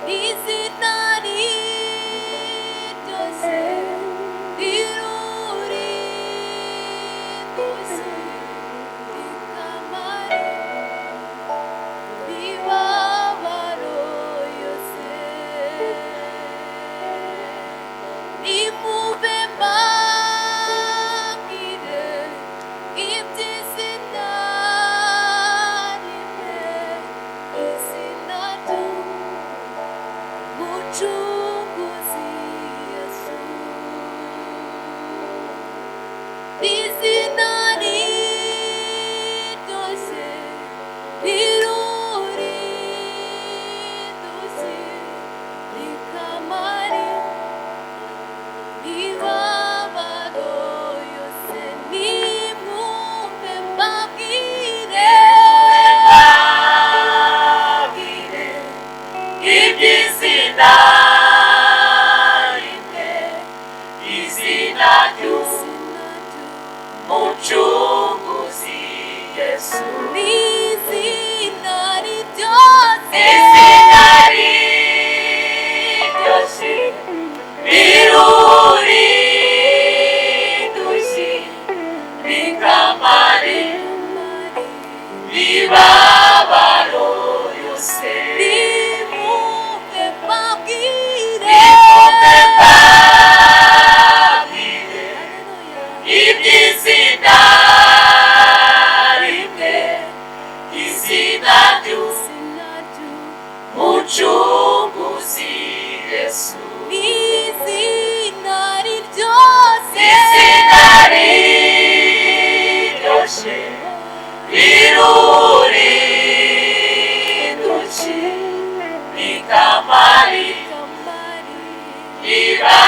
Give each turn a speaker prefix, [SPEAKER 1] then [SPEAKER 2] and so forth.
[SPEAKER 1] izina ryose rirurindutse rikamara imibabaro yose. Nimube mbabwire iby'izina rimwe, izina ry'umucunguzi Yesu. Izina ryose rirurindutse rikamara imibabaro yose. Nimwumve mbabwire iby'izina rimwe, izina ry'umucunguzi Yesu. Izina ryose rirurindutse rikamara imibabaro yose. Nimwumve mbabwire iby'izina rimwe, izina ry'umucunguzi Yesu. Izina ryose rirurindutse rikamara imibabaro